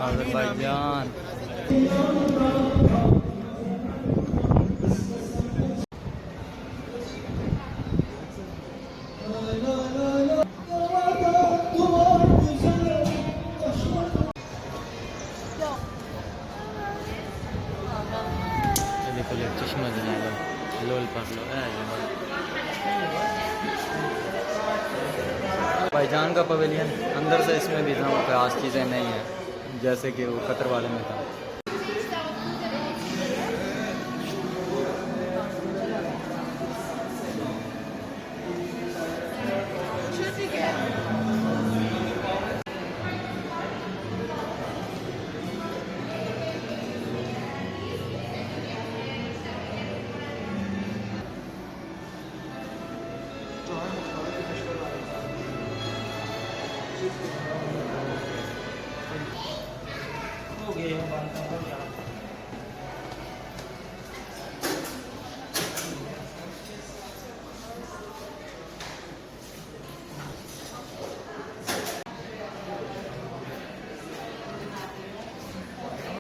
Azerbaijan. देखो ये चश्मा जना लो, लोल पर लो भाईजान का पवेलियन अंदर से इसमें भी था, खास चीज़ें नहीं है जैसे कि वो कतर वाले में था। हो गए